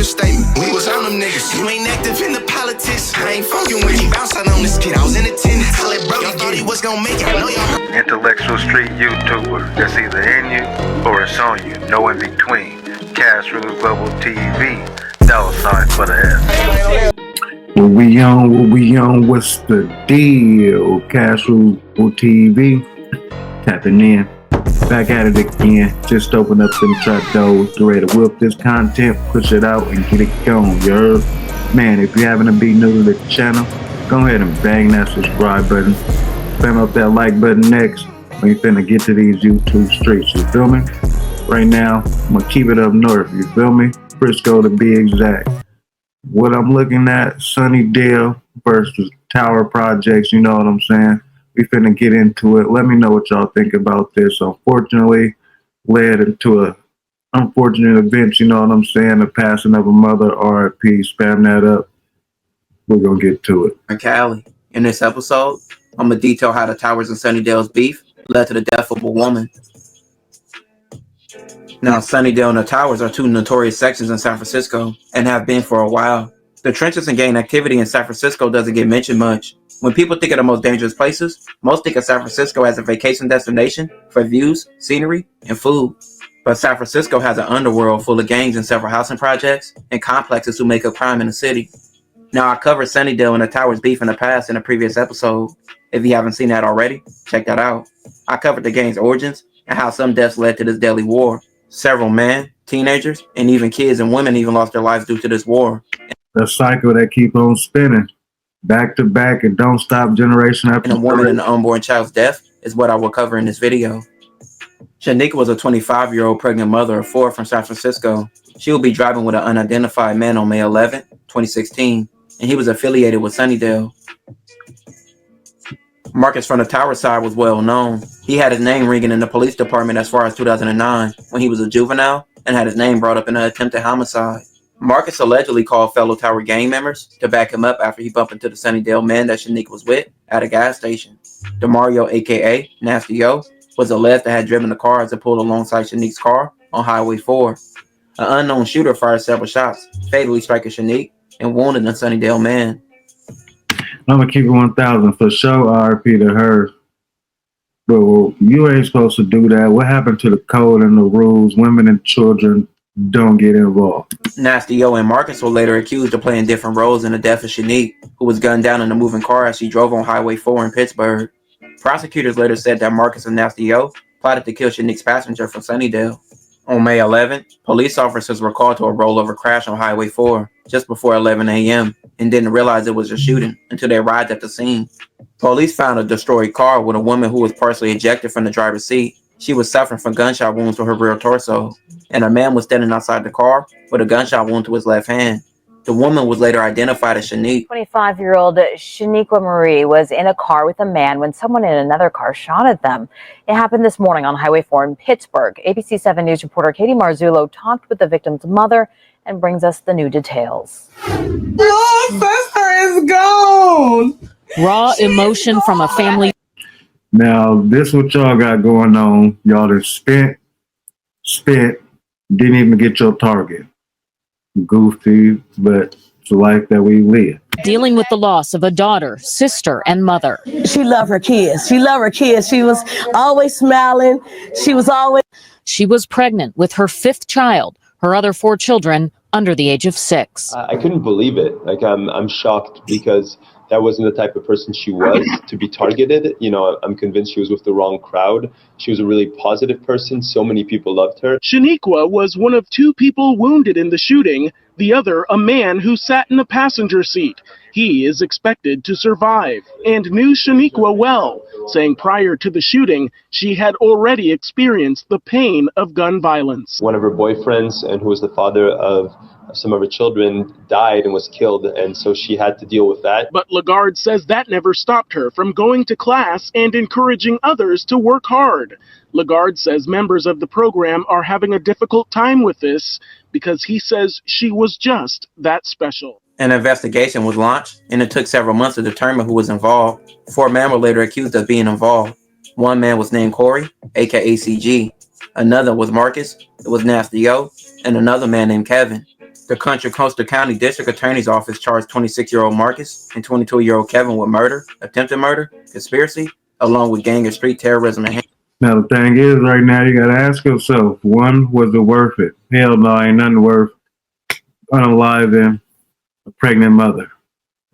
understatement. We was on them niggas. You ain't active in the politics. I ain't fucking when he bounced out on this kid. I was in attendance. I let bro, y'all thought he was gonna make it. I know y'all. Intellectual street YouTuber that's either in you or it's on you. No in between. Cash Rule Global TV. $sign for the F. What we on, what's the deal? Cash Rule TV. Tapping in. Back at it again. Just open up them trap doors. Get ready to whip this content, push it out, and get it going, you heard? Man, if you happen to be new to the channel, go ahead and bang that subscribe button. Spam up that like button next when you finna get to these YouTube streets, you feel me? Right now, I'm gonna keep it up north, you feel me? Frisco to be exact. What I'm looking at, Sunnydale versus Tower Projects, you know what I'm saying? We finna get into it. Let me know what y'all think about this. Unfortunately, led into a unfortunate event, you know what I'm saying? The passing of a mother, RIP, spam that up. We're gonna get to it. In Cali. In this episode, I'm gonna detail how the Towers and Sunnydale's beef led to the death of a woman. Now, Sunnydale and the Towers are two notorious sections in San Francisco and have been for a while. The trenches and gang activity in San Francisco doesn't get mentioned much. When people think of the most dangerous places, most think of San Francisco as a vacation destination for views, scenery, and food. But San Francisco has an underworld full of gangs and several housing projects and complexes who make up crime in the city. Now, I covered Sunnydale and the Towers beef in the past in a previous episode. If you haven't seen that already, check that out. I covered the gang's origins and how some deaths led to this deadly war. Several men, teenagers, and even kids and women even lost their lives due to this war. The cycle that keep on spinning, back to back, and don't stop generation after generation. And a woman and an unborn child's death is what I will cover in this video. Shanika was a 25-year-old pregnant mother of 4 from San Francisco. She will be driving with an unidentified man on May 11, 2016, and he was affiliated with Sunnydale. Marcus from the Tower side was well known. He had his name ringing in the police department as far as 2009 when he was a juvenile and had his name brought up in an attempted homicide. Marcus allegedly called fellow Tower gang members to back him up after he bumped into the Sunnydale man that Shanika was with at a gas station. DeMario, aka Nasty O, was alleged to have driven the car as it pulled alongside Shanique's car on Highway 4. An unknown shooter fired several shots, fatally striking Shanique and wounding the Sunnydale man. I'm gonna keep it 1,000 for sure. RP to her. But you ain't supposed to do that. What happened to the code and the rules? Women and children don't get involved. Nasty O and Marcus were later accused of playing different roles in the death of Shanique, who was gunned down in a moving car as she drove on Highway 4 in Pittsburgh. Prosecutors later said that Marcus and Nasty O plotted to kill Shanique's passenger from Sunnydale. On May 11th, police officers were called to a rollover crash on Highway 4 just before 11 a.m. and didn't realize it was a shooting until they arrived at the scene. Police found a destroyed car with a woman who was partially ejected from the driver's seat. She was suffering from gunshot wounds to her rear torso, and a man was standing outside the car with a gunshot wound to his left hand. The woman was later identified as Shanique. 25-year-old Shaniqua Marie was in a car with a man when someone in another car shot at them. It happened this morning on Highway 4 in Pittsburgh. ABC 7 News reporter Katie Marzullo talked with the victim's mother and brings us the new details. Your sister is gone. Raw emotion from a family. Now, this what y'all got going on. Y'all done spent, didn't even get your target. Goofy, but it's the life that we live. Dealing with the loss of a daughter, sister, and mother. She loved her kids. She loved her kids. She was always smiling. She was pregnant with her 5th child, her other 4 children under the age of 6. I couldn't believe it. Like, I'm shocked because that wasn't the type of person she was to be targeted. You know, I'm convinced she was with the wrong crowd. She was a really positive person. So many people loved her. Shaniqua was one of 2 people wounded in the shooting, the other a man who sat in the passenger seat. He is expected to survive and knew Shaniqua well, saying prior to the shooting, she had already experienced the pain of gun violence. One of her boyfriends, and who was the father of some of her children, died and was killed, and so she had to deal with that. But Lagarde says that never stopped her from going to class and encouraging others to work hard. Lagarde says members of the program are having a difficult time with this because he says she was just that special. An investigation was launched, and it took several months to determine who was involved. 4 men were later accused of being involved. One man was named Corey, aka CG. Another was Marcus, it was Nasty O, and another man named Kevin. The Contra Costa County District Attorney's Office charged 26-year-old Marcus and 22-year-old Kevin with murder, attempted murder, conspiracy, along with gang and street terrorism. Now the thing is, right now you gotta ask yourself, one, was it worth it? Hell no, ain't nothing worth unaliving a pregnant mother.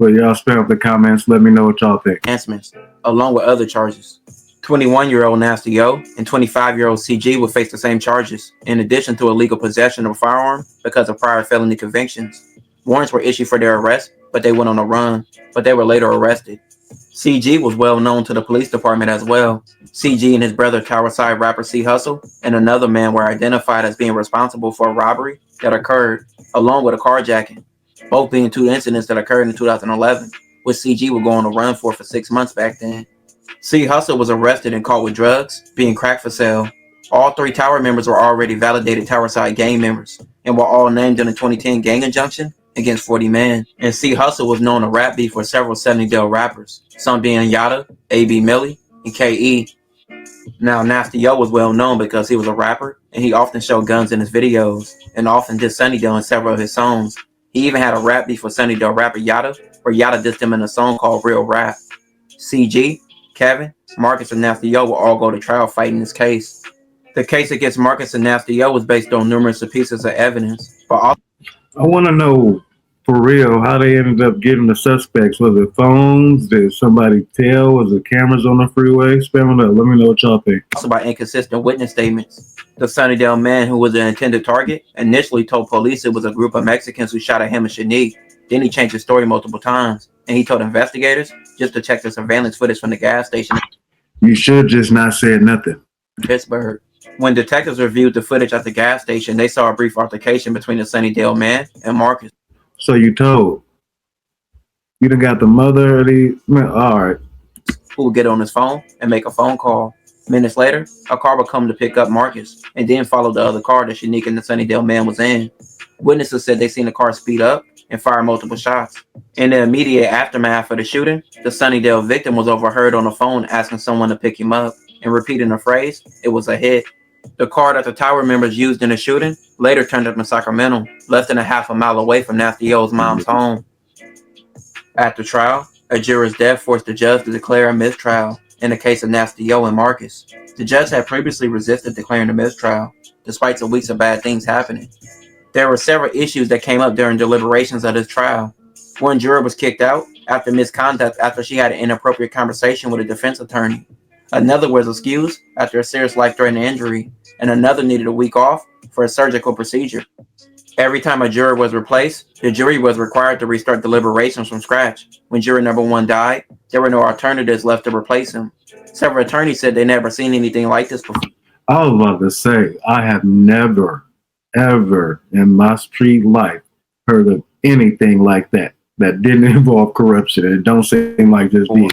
But y'all spam up the comments, let me know what y'all think. Enhancements, along with other charges. 21-year-old Nasty O and 25-year-old CG will face the same charges, in addition to illegal possession of a firearm because of prior felony convictions. Warrants were issued for their arrest, but they went on a run, but they were later arrested. CG was well known to the police department as well. CG and his brother Towerside rapper C Hustle and another man were identified as being responsible for a robbery that occurred, along with a carjacking, both being two incidents that occurred in 2011, which CG would go on a run for 6 months back then. C Hustle was arrested and caught with drugs, being crack for sale. All three Tower members were already validated Towerside gang members and were all named in the 2010 gang injunction against 40 Men. And C Hustle was known to rap beef with several Sunnydale rappers, some being Yada, AB Millie, and KE. Now, Nasty O was well known because he was a rapper and he often showed guns in his videos and often dissed Sunnydale in several of his songs. He even had a rap beef with Sunnydale rapper Yada, where Yada dissed him in a song called Real Rap. CG, Kevin, Marcus, and Nasty O will all go to trial fighting this case. The case against Marcus and Nasty O was based on numerous pieces of evidence, but also I want to know, for real, how they ended up getting the suspects. Was it phones? Did somebody tell? Was it cameras on the freeway? Spam it up. Let me know what y'all think. by inconsistent witness statements. The Sunnydale man, who was the intended target, initially told police it was a group of Mexicans who shot at him and Shanique. Then he changed his story multiple times, and he told investigators just to check the surveillance footage from the gas station You should just not say nothing. in Pittsburgh. When detectives reviewed the footage at the gas station, they saw a brief altercation between the Sunnydale man and Marcus. So you told. You done got the mother of the... All right. Who would get on his phone and make a phone call. Minutes later, a car would come to pick up Marcus and then follow the other car that Shanique and the Sunnydale man was in. Witnesses said they seen the car speed up and fire multiple shots. In the immediate aftermath of the shooting, the Sunnydale victim was overheard on the phone asking someone to pick him up and repeating the phrase, "It was a hit." The car that the Tower members used in the shooting later turned up in Sacramento, less than a half a mile away from Nasty O's mom's home. At the trial, a juror's death forced the judge to declare a mistrial in the case of Nasty O and Marcus. The judge had previously resisted declaring a mistrial, despite some weeks of bad things happening. There were several issues that came up during deliberations of this trial. One juror was kicked out after misconduct after she had an inappropriate conversation with a defense attorney. Another was excused after a serious life-threatening injury, and another needed a week off for a surgical procedure. Every time a juror was replaced, the jury was required to restart deliberations from scratch. When juror number 1 died, there were no alternatives left to replace him. Several attorneys said they never seen anything like this before. I was about to say, I have never, ever in my street life heard of anything like that didn't involve corruption. And it don't seem like this being.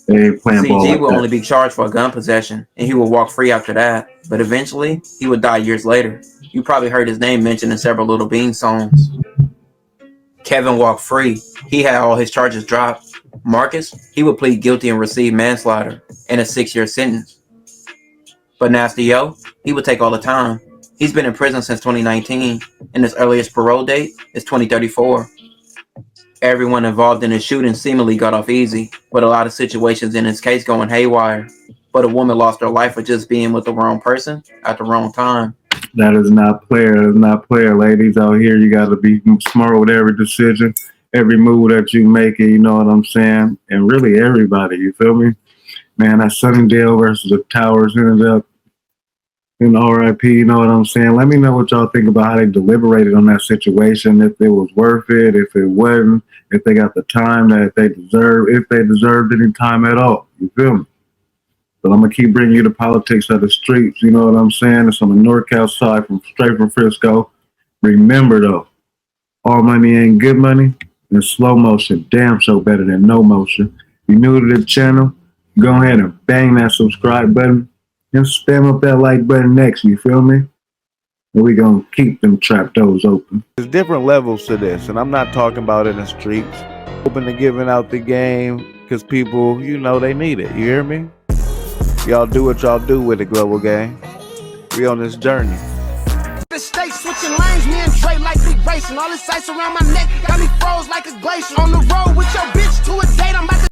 They ain't playing ball CG like will that. only be charged for a gun possession, and he will walk free after that. But eventually, he would die years later. You probably heard his name mentioned in several Little Bean songs. Kevin walked free. He had all his charges dropped. Marcus, he would plead guilty and receive manslaughter and a 6-year sentence. But Nasty O, he would take all the time. He's been in prison since 2019, and his earliest parole date is 2034. Everyone involved in the shooting seemingly got off easy, with a lot of situations in his case going haywire. But a woman lost her life for just being with the wrong person at the wrong time. That is not player. That is not player. Ladies out here, you got to be smart with every decision, every move that you make, you know what I'm saying? And really everybody, you feel me? Man, that Sunnydale versus the Towers ended up in RIP, you know what I'm saying? Let me know what y'all think about how they deliberated on that situation, if it was worth it, if it wasn't, if they got the time that they deserve, if they deserved any time at all, you feel me? But I'm going to keep bringing you the politics of the streets, you know what I'm saying? It's on the NorCal side, straight from Frisco. Remember, though, all money ain't good money, and slow motion, damn so better than no motion. If you're new to the channel, go ahead and bang that subscribe button and spam up that like button next, you feel me? And we going to keep them trap doors open. There's different levels to this, and I'm not talking about it in the streets. Open to giving out the game because people, you know, they need it. You hear me? Y'all do what y'all do with the global gang. We on this journey. The state switching Switching lanes, me and Dre like we racing. All this ice around my neck got me froze like a glacier. On the road with your bitch to a date, I'm about to